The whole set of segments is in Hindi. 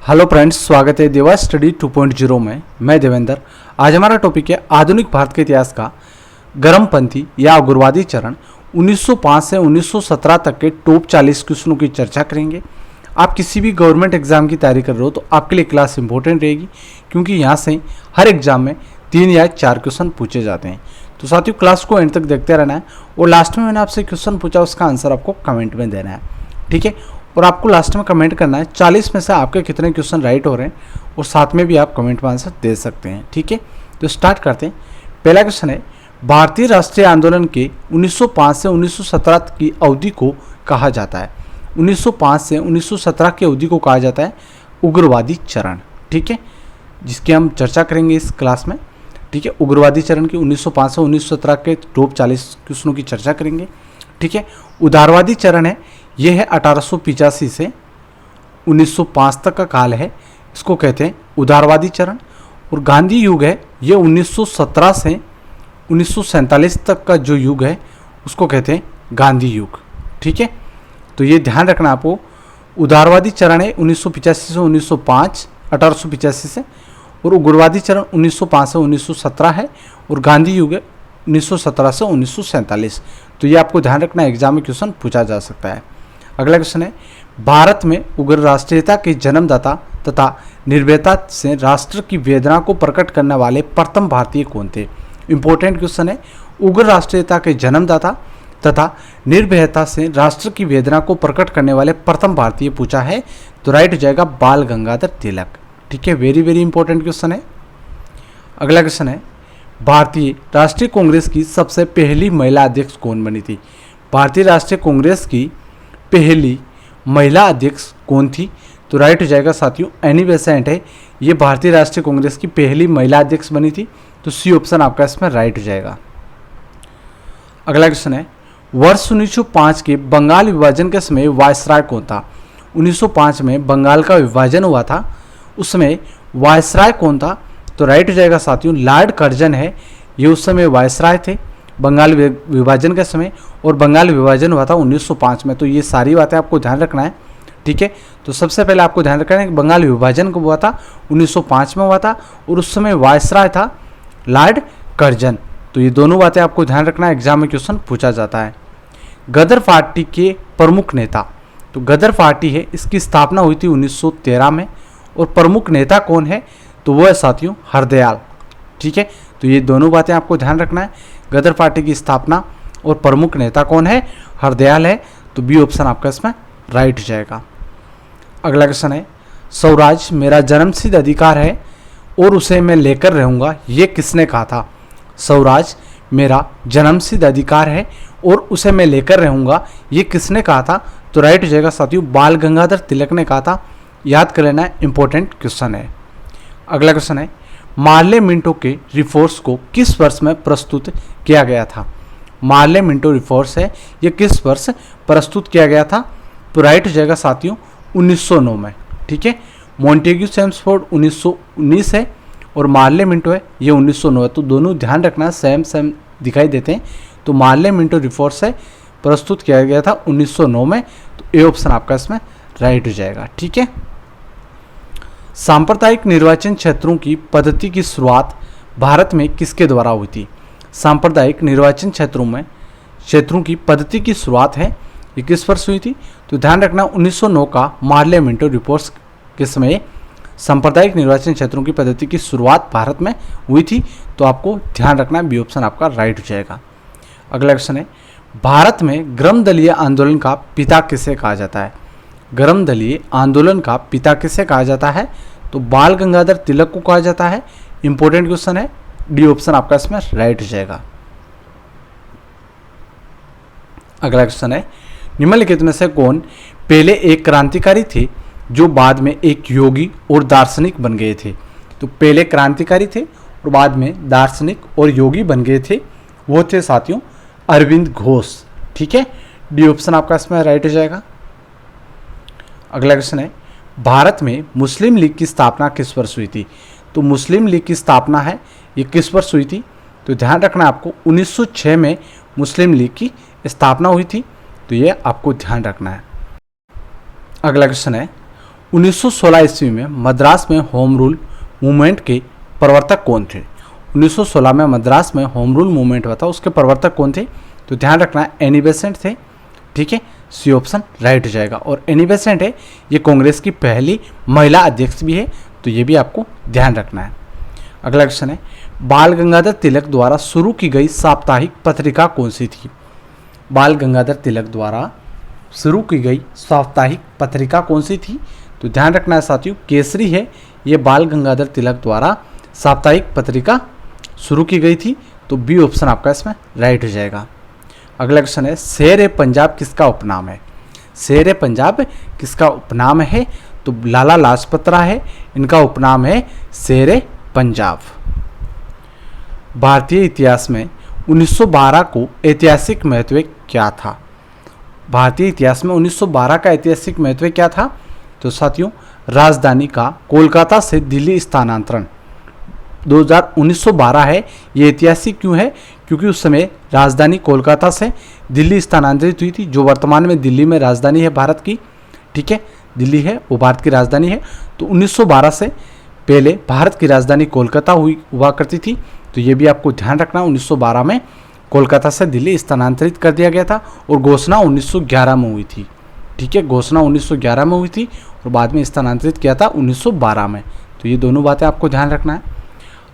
हेलो फ्रेंड्स, स्वागत है देवा स्टडी 2.0 में। मैं देवेंद्र। आज हमारा टॉपिक है आधुनिक भारत के इतिहास का गर्मपंथी या उग्रवादी चरण 1905 से 1917 तक के टॉप 40 क्वेश्चनों की चर्चा करेंगे। आप किसी भी गवर्नमेंट एग्जाम की तैयारी कर रहे हो तो आपके लिए क्लास इंपॉर्टेंट रहेगी, क्योंकि यहाँ से हर एग्जाम में 3 या 4 क्वेश्चन पूछे जाते हैं। तो साथियों, क्लास को एंड तक देखते रहना है और लास्ट में मैंने आपसे क्वेश्चन पूछा, उसका आंसर आपको कमेंट में देना है, ठीक है। और आपको लास्ट में कमेंट करना है 40 में से आपके कितने क्वेश्चन राइट हो रहे हैं, और साथ में भी आप कमेंट में आंसर दे सकते हैं, ठीक है। तो स्टार्ट करते हैं। पहला क्वेश्चन है, भारतीय राष्ट्रीय आंदोलन के 1905 से 1917 की अवधि को कहा जाता है। 1905 से 1917 की अवधि को कहा जाता है उग्रवादी चरण, ठीक है, जिसकी हम चर्चा करेंगे इस क्लास में, ठीक है। उग्रवादी चरण की 1905 से 1917 के टॉप 40 क्वेश्चनों की चर्चा करेंगे, ठीक है। उदारवादी चरण है, यह है 1885 से 1905 तक का काल है, इसको कहते हैं उदारवादी चरण। और गांधी युग है, यह 1917 से 1947 तक का जो युग है उसको कहते हैं गांधी युग, ठीक है। तो ये ध्यान रखना आपको। उदारवादी चरण है 1985 से 1905, 1885 से, और उग्रवादी चरण 1905 से 1917 है, और गांधी युग है 1917 से 1947। तो ये आपको ध्यान रखना, एग्जाम में क्वेश्चन पूछा जा सकता है। अगला क्वेश्चन है, भारत में उग्र राष्ट्रीयता के जन्मदाता तथा निर्भयता से राष्ट्र की वेदना को प्रकट करने वाले प्रथम भारतीय कौन थे। इंपॉर्टेंट क्वेश्चन है। उग्र राष्ट्रीयता के जन्मदाता तथा निर्भयता से राष्ट्र की वेदना को प्रकट करने वाले प्रथम भारतीय पूछा है, तो राइट हो जाएगा बाल गंगाधर तिलक, ठीक है। वेरी वेरी इंपॉर्टेंट क्वेश्चन है। अगला क्वेश्चन है, भारतीय राष्ट्रीय कांग्रेस की सबसे पहली महिला अध्यक्ष कौन बनी थी। भारतीय राष्ट्रीय कांग्रेस की पहली महिला अध्यक्ष कौन थी, तो राइट हो जाएगा साथियों एनी बेसेंट है, ये भारतीय राष्ट्रीय कांग्रेस की पहली महिला अध्यक्ष बनी थी, तो सी ऑप्शन आपका इसमें राइट हो जाएगा। अगला क्वेश्चन है, वर्ष 1905 के बंगाल विभाजन के समय वायसराय कौन था। 1905 में बंगाल का विभाजन हुआ था, उसमें वायसराय कौन था, तो राइट हो जाएगा साथियों लॉर्ड कर्जन है, ये उस समय वायसराय थे बंगाल विभाजन के समय, और बंगाल विभाजन हुआ था 1905 में। तो ये सारी बातें आपको ध्यान रखना है, ठीक है। तो सबसे पहले आपको ध्यान रखना है कि बंगाल विभाजन कब हुआ था, 1905 में हुआ था, और उस समय वायसराय था लॉर्ड कर्जन। तो ये दोनों बातें आपको ध्यान रखना है, एग्जाम में क्वेश्चन पूछा जाता है। गदर पार्टी के प्रमुख नेता, तो गदर पार्टी है, इसकी स्थापना हुई थी 1913 में, और प्रमुख नेता कौन है, तो वो है साथियों हरदयाल, ठीक है। तो ये दोनों बातें आपको ध्यान रखना है, गदर पार्टी की स्थापना और प्रमुख नेता कौन है, हरदयाल है, तो बी ऑप्शन आपका इसमें राइट हो जाएगा। अगला क्वेश्चन है, स्वराज मेरा जन्मसिद्ध अधिकार है और उसे मैं लेकर रहूँगा, ये किसने कहा था। स्वराज मेरा जन्मसिद्ध अधिकार है और उसे मैं लेकर रहूँगा, ये किसने कहा था, तो राइट हो जाएगा साथियों बाल गंगाधर तिलक ने कहा था। याद कर लेना, इंपॉर्टेंट क्वेश्चन है। अगला क्वेश्चन है, मार्ले मिंटो के रिफोर्स को किस वर्ष में प्रस्तुत किया गया था। मार्ले मिंटो रिफोर्स है, ये किस वर्ष प्रस्तुत किया गया था, तो राइट हो जाएगा साथियों 1909 में, ठीक है। मॉन्टेग्यू चेम्सफोर्ड 1919 है, और मार्ले मिंटो है ये 1909 है, तो दोनों ध्यान रखना सेम सेम दिखाई देते हैं। तो मार्ले मिंटो रिफोर्स है प्रस्तुत किया गया था 1909 में, तो ए ऑप्शन आपका इसमें राइट हो जाएगा, ठीक है। सांप्रदायिक निर्वाचन क्षेत्रों की पद्धति की शुरुआत भारत में किसके द्वारा हुई थी। सांप्रदायिक निर्वाचन क्षेत्रों की पद्धति की शुरुआत है, ये किस वर्ष हुई थी, तो ध्यान रखना 1909 का मार्ले मिंटो रिपोर्ट्स के समय सांप्रदायिक निर्वाचन क्षेत्रों की पद्धति की शुरुआत भारत में हुई थी, तो आपको ध्यान रखना बी ऑप्शन आपका राइट हो जाएगा। अगला क्वेश्चन है, भारत में ग्रामदलीय आंदोलन का पिता किसे कहा जाता है। ग्रामदलीय आंदोलन का पिता किसे कहा जाता है, तो बाल गंगाधर तिलक को कहा जाता है। इंपॉर्टेंट क्वेश्चन है, डी ऑप्शन आपका इसमें राइट हो जाएगा। अगला क्वेश्चन है, निम्नलिखित में से कौन पहले एक क्रांतिकारी थे जो बाद में एक योगी और दार्शनिक बन गए थे। तो पहले क्रांतिकारी थे और बाद में दार्शनिक और योगी बन गए थे, वो थे साथियों अरविंद घोष, ठीक है। डी ऑप्शन आपका इसमें राइट हो जाएगा। अगला क्वेश्चन है, भारत में मुस्लिम लीग की स्थापना किस वर्ष हुई थी। तो मुस्लिम लीग की स्थापना है, ये किस वर्ष हुई थी, तो ध्यान रखना आपको 1906 में मुस्लिम लीग की स्थापना हुई थी, तो ये आपको ध्यान रखना है। अगला क्वेश्चन है, 1916 ईस्वी में मद्रास में होम रूल मूवमेंट के प्रवर्तक कौन थे? 1916 में मद्रास में होम रूल मूवमेंट हुआ था, उसके प्रवर्तक कौन थे? तो ध्यान रखना एनी बेसेंट थे। ठीक है, सी ऑप्शन राइट हो जाएगा। और एनी बेसेंट है ये कांग्रेस की पहली महिला अध्यक्ष भी है, तो ये भी आपको ध्यान रखना है। अगला क्वेश्चन है, बाल गंगाधर तिलक द्वारा शुरू की गई साप्ताहिक पत्रिका कौन सी थी? बाल गंगाधर तिलक द्वारा शुरू की गई साप्ताहिक पत्रिका कौन सी थी? तो ध्यान रखना है साथियों, केसरी है ये बाल गंगाधर तिलक द्वारा साप्ताहिक पत्रिका शुरू की गई थी, तो बी ऑप्शन आपका इसमें राइट हो जाएगा। अगला क्वेश्चन है, शेर पंजाब किसका उपनाम है? शेर पंजाब किसका उपनाम है? तो लाला लाजपत राय है, इनका उपनाम है शेर पंजाब। भारतीय इतिहास में 1912 को ऐतिहासिक महत्व क्या था? भारतीय इतिहास में 1912 का ऐतिहासिक महत्व क्या था? तो साथियों, राजधानी का कोलकाता से दिल्ली स्थानांतरण 1912 है। ये ऐतिहासिक क्यों है? क्योंकि उस समय राजधानी कोलकाता से दिल्ली स्थानांतरित हुई थी, जो वर्तमान में दिल्ली में राजधानी है भारत की। ठीक है, दिल्ली है वो भारत की राजधानी है। तो 1912 से पहले भारत की राजधानी कोलकाता हुआ करती थी, तो ये भी आपको ध्यान रखना। 1912 में कोलकाता से दिल्ली स्थानांतरित कर दिया गया था और घोषणा 1911 में हुई थी। ठीक है, घोषणा 1911 में हुई थी और बाद में स्थानांतरित किया था 1912 में। तो ये दोनों बातें आपको ध्यान रखना है।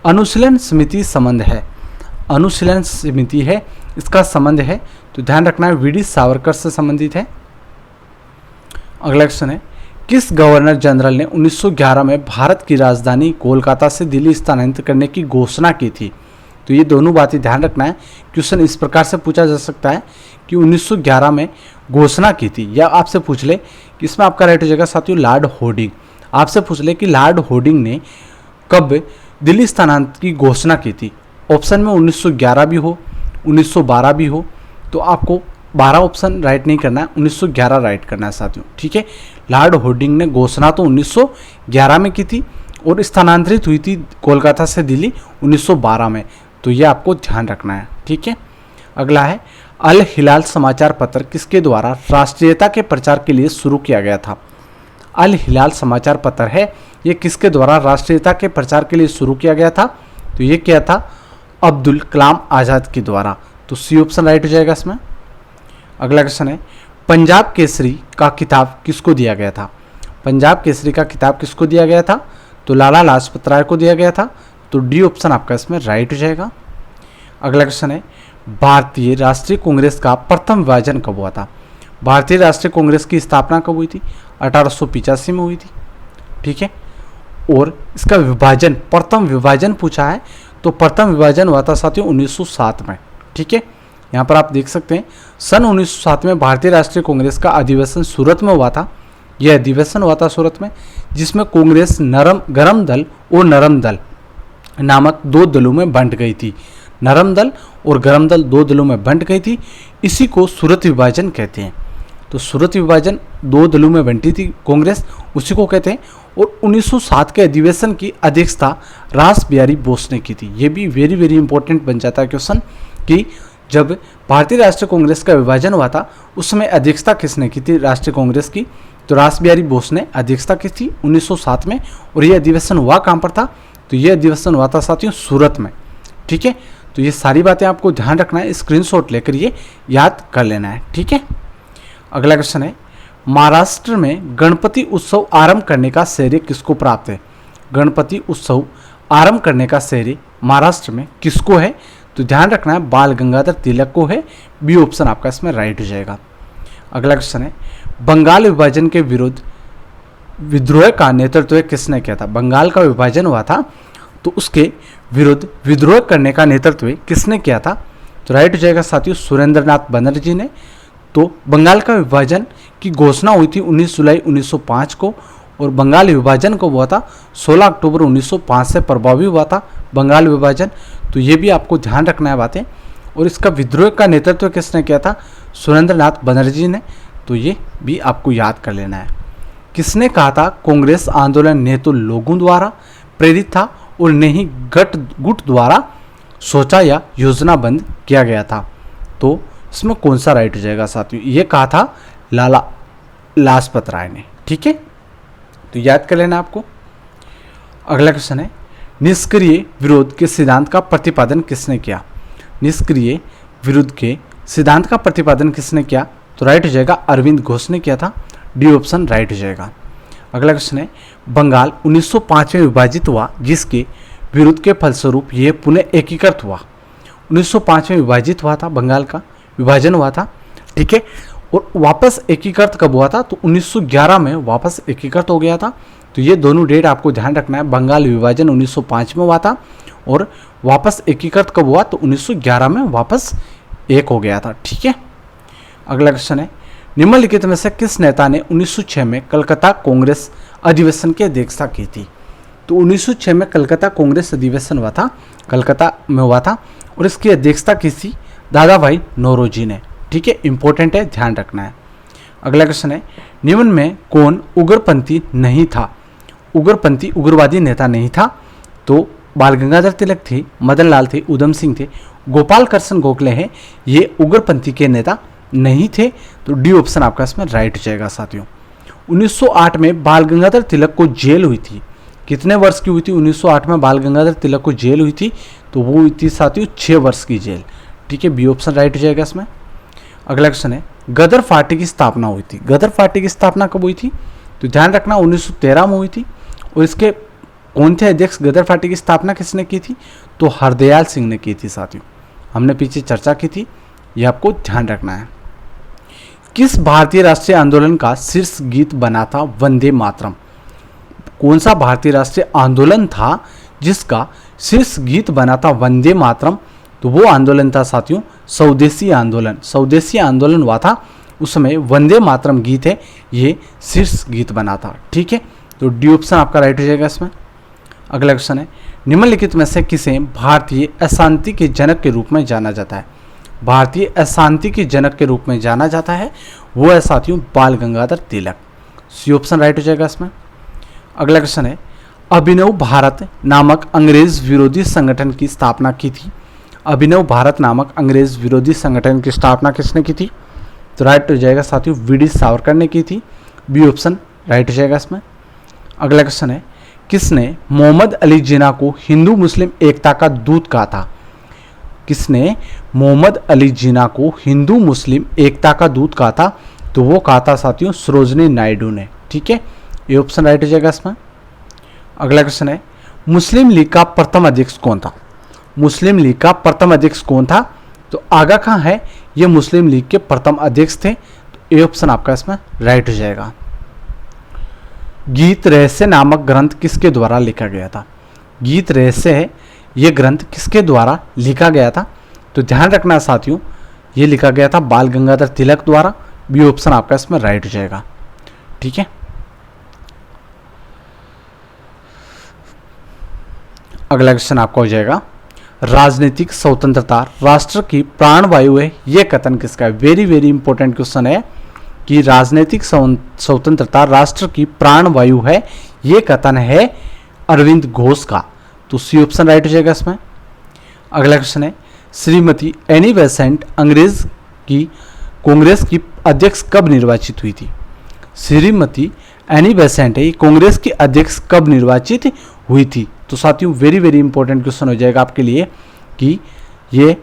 अनुशीलन समिति संबंध है, अनुशीलन समिति है इसका संबंध है, तो ध्यान रखना है वीडी सावरकर से संबंधित है। अगला क्वेश्चन है, किस गवर्नर जनरल ने 1911 में भारत की राजधानी कोलकाता से दिल्ली स्थानांतरित करने की घोषणा की थी? तो ये दोनों बातें ध्यान रखना है। क्वेश्चन इस प्रकार से पूछा जा सकता है कि 1911 में घोषणा की थी, या आपसे पूछ ले कि इसमें आपका राइट हो जाएगा साथियों लॉर्ड होर्डिंग। आपसे पूछ ले कि लॉर्ड होर्डिंग ने कब दिल्ली स्थानांतरण की घोषणा की थी? ऑप्शन में 1911 भी हो, 1912 भी हो, तो आपको 12 ऑप्शन राइट नहीं करना है, 1911 राइट करना है साथियों। ठीक है, लॉर्ड होर्डिंग ने घोषणा तो 1911 में की थी और स्थानांतरित हुई थी कोलकाता से दिल्ली 1912 में, तो ये आपको ध्यान रखना है। ठीक है, अगला है, अल हिलाल समाचार पत्र किसके द्वारा राष्ट्रीयता के प्रचार के लिए शुरू किया गया था? अल हिलाल समाचार पत्र है ये किसके द्वारा राष्ट्रीयता के प्रचार के लिए शुरू किया गया था? तो ये क्या था? अब्दुल कलाम आज़ाद के द्वारा, तो सी ऑप्शन राइट हो जाएगा इसमें। अगला क्वेश्चन है, पंजाब केसरी का खिताब किसको दिया गया था? पंजाब केसरी का खिताब किसको दिया गया था? तो लाला लाजपत राय को दिया गया था, तो डी ऑप्शन आपका इसमें राइट हो जाएगा। अगला क्वेश्चन है, भारतीय राष्ट्रीय कांग्रेस का प्रथम विभाजन कब हुआ था? भारतीय राष्ट्रीय कांग्रेस की स्थापना कब हुई थी? 1885 में हुई थी। ठीक है, और इसका विभाजन, प्रथम विभाजन पूछा है, तो प्रथम विभाजन हुआ था साथियों 1907 में। ठीक है, यहाँ पर आप देख सकते हैं सन 1907 में भारतीय राष्ट्रीय कांग्रेस का अधिवेशन सूरत में हुआ था। यह अधिवेशन हुआ था सूरत में, जिसमें कांग्रेस गरम दल और नरम दल नामक दो दलों में बंट गई थी। नरम दल और गरम दल दो दलों में बंट गई थी, इसी को सूरत विभाजन कहते हैं। तो सूरत विभाजन दो दलों में बंटी थी कांग्रेस, उसी को कहते हैं। और 1907 के अधिवेशन की अध्यक्षता रास बिहारी बोस ने की थी। ये भी वेरी वेरी इंपॉर्टेंट बन जाता है क्वेश्चन कि जब भारतीय राष्ट्रीय कांग्रेस का विभाजन हुआ था उस समय अध्यक्षता किसने की थी राष्ट्रीय कांग्रेस की? तो रास बिहारी बोस ने अध्यक्षता की थी 1907 में। और ये अधिवेशन हुआ कहाँ पर था? तो ये अधिवेशन हुआ था साथियों सूरत में। ठीक है, तो ये सारी बातें आपको ध्यान रखना है, स्क्रीनशॉट लेकर ये याद कर लेना है। ठीक है, अगला क्वेश्चन है, महाराष्ट्र में गणपति उत्सव आरंभ करने का श्रेय किसको प्राप्त है? गणपति उत्सव आरंभ करने का श्रेय महाराष्ट्र में किसको है? तो ध्यान रखना है बाल गंगाधर तिलक को है। बी ऑप्शन आपका इसमें राइट हो जाएगा। अगला क्वेश्चन है, बंगाल विभाजन के विरुद्ध विद्रोह का नेतृत्व किसने किया था? बंगाल का विभाजन हुआ था तो उसके विरुद्ध विद्रोह करने का नेतृत्व किसने किया था? तो राइट हो जाएगा साथियों सुरेंद्रनाथ बनर्जी ने। तो बंगाल का विभाजन की घोषणा हुई थी 19 जुलाई 1905 को, और बंगाल विभाजन को हुआ था 16 अक्टूबर 1905 से प्रभावी हुआ था बंगाल विभाजन। तो ये भी आपको ध्यान रखना है बातें। और इसका विद्रोह का नेतृत्व किसने किया था? सुरेंद्रनाथ बनर्जी ने। तो ये भी आपको याद कर लेना है। किसने कहा था कांग्रेस आंदोलन ने तो लोगों द्वारा प्रेरित था और न ही गुट द्वारा सोचा या योजनाबंद किया गया था? तो इसमें कौन सा राइट हो जाएगा साथियों? ये कहा था लाला लाजपत राय ने। ठीक है, तो याद कर लेना आपको। अगला क्वेश्चन है, निष्क्रिय विरोध के सिद्धांत का प्रतिपादन किसने किया? निष्क्रिय विरोध के सिद्धांत का प्रतिपादन किसने किया? तो राइट हो जाएगा अरविंद घोष ने किया था। डी ऑप्शन राइट हो जाएगा। अगला क्वेश्चन है, बंगाल 1905 में विभाजित हुआ, जिसके विरोध के फलस्वरूप यह पुनः एकीकृत हुआ। 1905 में विभाजित हुआ था, बंगाल का विभाजन हुआ था, ठीक है। और वापस एकीकृत कब हुआ था? तो 1911 में वापस एकीकृत हो गया था। तो ये दोनों डेट आपको ध्यान रखना है। बंगाल विभाजन 1905 में हुआ था और वापस एकीकृत कब हुआ? तो 1911 में वापस एक हो गया था, ठीक है। अगला क्वेश्चन है, निम्नलिखित में से किस नेता ने 1906 में कलकत्ता कांग्रेस अधिवेशन की अध्यक्षता की थी? तो 1906 में कलकत्ता कांग्रेस अधिवेशन हुआ था, कलकत्ता में हुआ था, और इसकी अध्यक्षता की थी दादा भाई नौरोजी ने, ठीक है। इंपॉर्टेंट है, ध्यान रखना है। अगला क्वेश्चन है, निम्न में कौन उग्रपंथी नहीं था? उग्रपंथी उग्रवादी नेता नहीं था। तो बाल गंगाधर तिलक थे, मदन लाल थे, उधम सिंह थे, गोपाल कृष्ण गोखले हैं, ये उग्रपंथी के नेता नहीं थे। तो डी ऑप्शन आपका इसमें राइट हो जाएगा साथियों। 1908 में बाल गंगाधर तिलक को जेल हुई थी। कितने वर्ष की हुई थी? 1908 में बाल गंगाधर तिलक को जेल हुई थी, तो वो हुई थी साथियों 6 वर्ष की जेल, ठीक है। बी ऑप्शन राइट हो जाएगा इसमें। अगला क्वेश्चन है, गदर पार्टी की स्थापना हुई थी। गदर पार्टी की स्थापना कब हुई थी? तो ध्यान रखना 1913 में हुई थी। और इसके कौन थे अध्यक्ष? गदर पार्टी की स्थापना किसने की थी? तो हरदयाल सिंह ने की थी साथियों, हमने पीछे चर्चा की थी, ये आपको ध्यान रखना है। किस भारतीय राष्ट्रीय आंदोलन का शीर्ष गीत बना था वंदे मातरम? कौन सा भारतीय राष्ट्रीय आंदोलन था जिसका शीर्ष गीत बना था वंदे मातरम? तो वो आंदोलन था साथियों स्वदेशी आंदोलन। स्वदेशी आंदोलन हुआ था, उस समय वंदे मातरम गीत है, ये शीर्ष गीत बना था, ठीक है। तो डी ऑप्शन आपका राइट हो जाएगा इसमें। अगला क्वेश्चन है, निम्नलिखित में से किसे भारतीय अशांति के जनक के रूप में जाना जाता है? भारतीय अशांति के जनक के रूप में जाना जाता है, वो है साथियों बाल Gangadhar Tilak. C option right हो जाएगा इसमें। अगला क्वेश्चन है, अभिनव भारत नामक अंग्रेज विरोधी संगठन की स्थापना की थी। अभिनव भारत नामक अंग्रेज विरोधी संगठन की स्थापना किसने की थी? तो राइट हो जाएगा साथियों वी.डी. सावरकर ने की थी। बी ऑप्शन राइट हो जाएगा इसमें। अगला क्वेश्चन है, किसने मोहम्मद अली जिन्ना को हिंदू मुस्लिम एकता का दूत कहा था? किसने मोहम्मद अली जिन्ना को हिंदू मुस्लिम एकता का दूत कहा था? तो वो कहा था साथियों सरोजनी नायडू ने, ठीक है। ये ऑप्शन राइट हो जाएगा इसमें। अगला क्वेश्चन है, मुस्लिम लीग का प्रथम अध्यक्ष कौन था? मुस्लिम लीग का प्रथम अध्यक्ष कौन था? तो आगा खां है, ये मुस्लिम लीग के प्रथम अध्यक्ष थे। तो ये ऑप्शन आपका इसमें राइट हो जाएगा। गीत रहस्य नामक ग्रंथ किसके द्वारा लिखा गया था? गीत रहस्य है, ये ग्रंथ किसके द्वारा लिखा गया था? तो ध्यान रखना साथियों, ये लिखा गया था बाल गंगाधर तिलक द्वारा। बी ऑप्शन आपका इसमें राइट हो जाएगा, ठीक है। अगला क्वेश्चन आपका हो जाएगा, राजनीतिक स्वतंत्रता राष्ट्र की प्राणवायु है, यह कथन किसका है? वेरी वेरी इंपॉर्टेंट क्वेश्चन है कि राजनीतिक स्वतंत्रता राष्ट्र की प्राणवायु है, यह कथन है अरविंद घोष का। तो सी ऑप्शन राइट हो जाएगा इसमें। अगला क्वेश्चन है, श्रीमती एनी बेसेंट कांग्रेस की अध्यक्ष कब निर्वाचित हुई थी? श्रीमती एनी बेसेंट है, कांग्रेस की अध्यक्ष कब निर्वाचित हुई थी? तो साथियों वेरी वेरी इंपॉर्टेंट क्वेश्चन हो जाएगा आपके लिए कि ये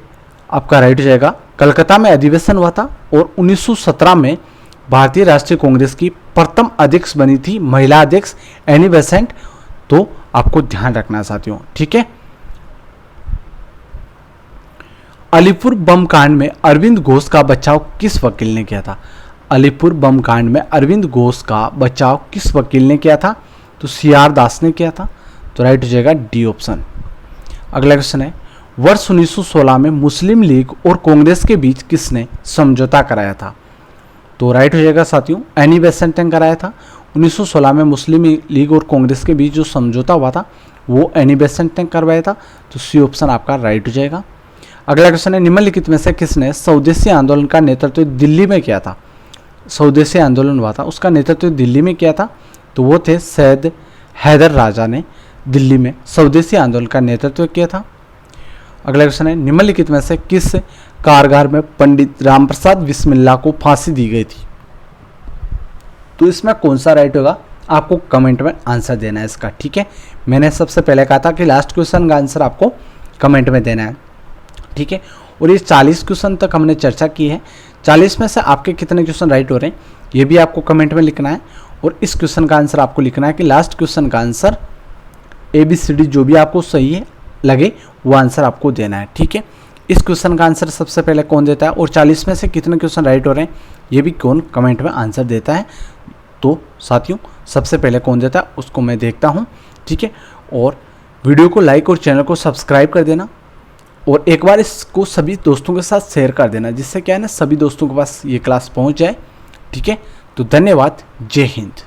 आपका राइट हो जाएगा। कलकत्ता में अधिवेशन हुआ था और 1917 में भारतीय राष्ट्रीय कांग्रेस की प्रथम अध्यक्ष बनी थी महिला अध्यक्ष एनी बेसेंट। तो आपको ध्यान रखना है साथियों, ठीक है। अलीपुर बम कांड में अरविंद घोष का बचाव किस वकील ने किया था? अलीपुर बम कांड में अरविंद घोष का बचाव किस वकील ने किया था? तो सी.आर. दास ने किया था। तो राइट हो जाएगा डी ऑप्शन। अगला क्वेश्चन है, वर्ष 1916 में मुस्लिम लीग और कांग्रेस के बीच किसने समझौता कराया था? तो राइट हो जाएगा साथियों एनी बेसेंट ने कराया था। 1916 में मुस्लिम लीग और कांग्रेस के बीच जो समझौता हुआ था वो एनी बेसेंट ने करवाया था। तो सी ऑप्शन आपका राइट हो जाएगा। अगला क्वेश्चन है, निम्नलिखित में से किसने स्वदेशी आंदोलन का नेतृत्व दिल्ली में किया था? स्वदेशी आंदोलन हुआ था, उसका नेतृत्व दिल्ली में किया था। तो वो थे सैयद हैदर राजा ने दिल्ली में स्वदेशी आंदोलन का नेतृत्व किया था। अगला क्वेश्चन है, निम्नलिखित में से किस कारागार में पंडित रामप्रसाद बिस्मिल्ला को फांसी दी गई थी? तो इसमें कौन सा राइट होगा? आपको कमेंट में आंसर देना है इसका, ठीक है। मैंने सबसे पहले कहा था कि लास्ट क्वेश्चन का आंसर आपको कमेंट में देना है, ठीक है। और ये 40 क्वेश्चन तक हमने चर्चा की है। 40 में से आपके कितने क्वेश्चन राइट हो रहे हैं ये भी आपको कमेंट में लिखना है। और इस क्वेश्चन का आंसर आपको लिखना है कि लास्ट क्वेश्चन का आंसर ABCD जो भी आपको सही है लगे वो आंसर आपको देना है, ठीक है। इस क्वेश्चन का आंसर सबसे पहले कौन देता है और 40 में से कितने क्वेश्चन राइट हो रहे हैं ये भी कौन कमेंट में आंसर देता है। तो साथियों सबसे पहले कौन देता है उसको मैं देखता हूँ, ठीक है। और वीडियो को लाइक और चैनल को सब्सक्राइब कर देना और एक बार इसको सभी दोस्तों के साथ शेयर कर देना, जिससे क्या है ना सभी दोस्तों के पास ये क्लास पहुँच जाए, ठीक है। तो धन्यवाद, जय हिंद।